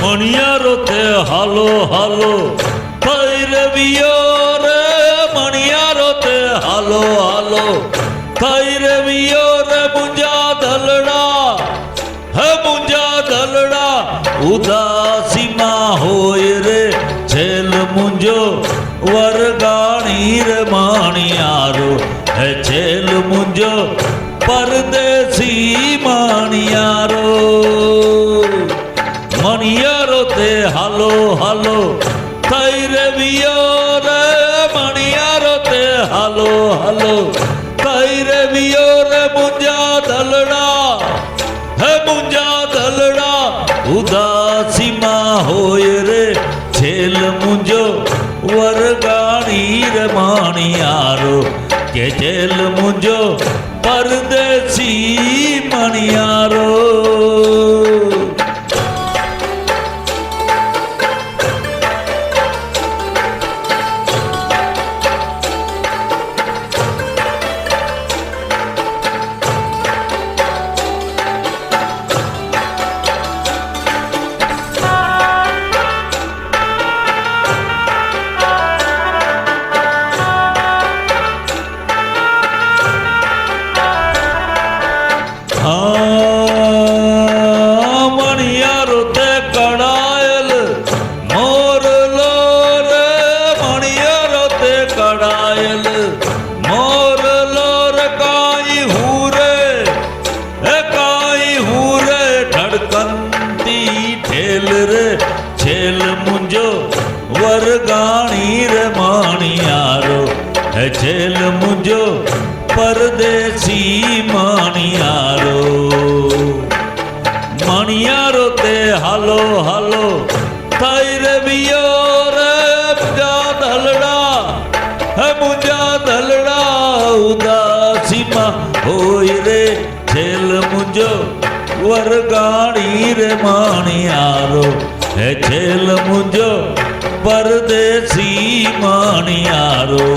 મણિયારો તે હાલો હાલો થઈ રવિયો રે મણિયારો તે હાલો હાલો થઈ રવિયો રે મુંજા ધલડા હે મુંજા ધલડા ઉદાસીમાં હોય રે છેલ મુંજો વરગાણી રે માણિયારો હે છેલ મુંજો પરદેશી માણિયારો મણિયારો તે હાલો હાલો થઈ રવિયો રે મણિયારો તે હાલો હાલો થઈ રવિયો રે મુંજા ધલડા હે મુંજા ધલડા ઉદાસીમાં હોય રે છેલ મુંજો વરગાણી રે માણિયારો કે છેલ મુંજો પરદેશી મણિયારો મણિયારો તે કડાયેલ મોરલો રે મણિયારો તે કડાયેલ મોરલો રે કાઈ હુરે એ કાઈ હુરે ધડકંતી ઠેલ રે છેલ મુંજો વરગાણી રે માણિયારો હે છેલ મુંજો પરદેશી માણિયારો મણિયારો તે હાલો હાલો થઈ રવિયો રે મુંજા ધલડા હે મુંજા ધલડા ઉદાસીમાં હોય રે છેલ મુંજો વરગાણી રે માણિયારો હે છેલ મુંજો પરદેશી માણિયારો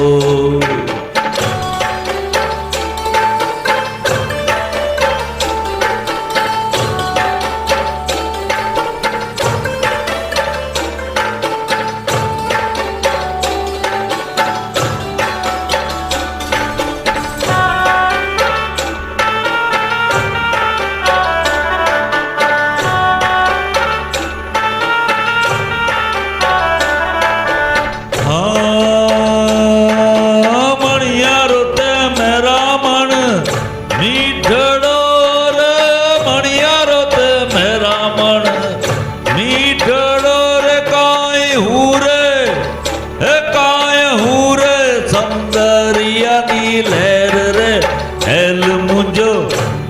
લહેર રે હેલ મુંજો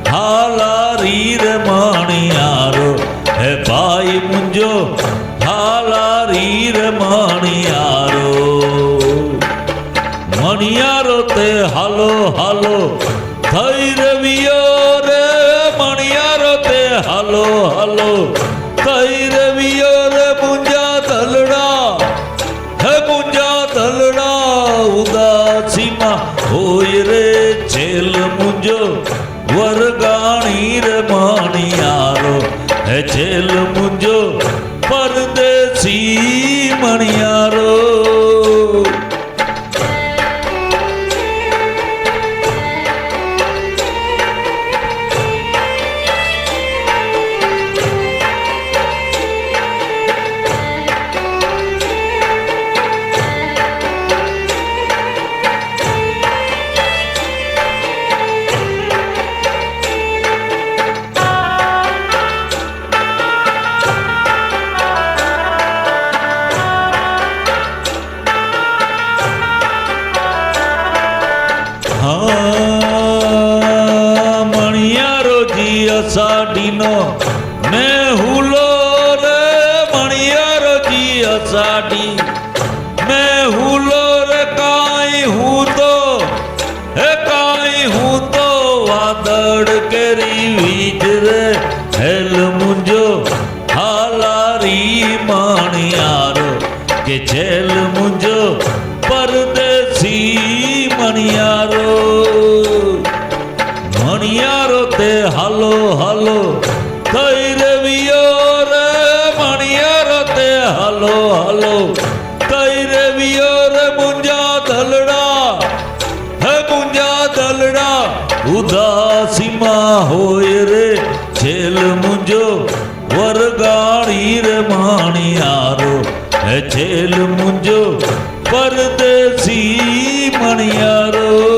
હાલારી રે માણિયારો હે ભાઈ મુંજો હાલારી રે માણિયારો મણિયારો તે હાલો હાલો થઈ રવિયો રે મણિયારો તે હાલો હાલો થઈ રવિયો રે મુંજા ધલડા હે મુંજા ધલડા ઉદાસીમાં હોય રે છેલ મુંજો વરગાણી રે માણિયારો હે છેલ મુંજો પરદેશી મણિયારો મણિયારો જી અષાઢીનો મેં હુલો રે મણિયારો જી અષાઢી મેં હુલો રે કાઈ હું તો વાદળ કેરી વીજ રે હેલ મુંજો હાલારી માણિયારો કે છેલ મુંજો પરદેશી મણિયારો મણિયારો તે હાલો હાલો થઈ રવિયો રે મણિયારો હાલો હાલો કઈ રે વિયો રે મુંજા ધલડા હે મુંજા ધલડા ઉદાસીમાં હોય રે છેલ મુંજો વરગાણી રે માણિયારો હે છેલ મુંજો પરદેશી મણિયારો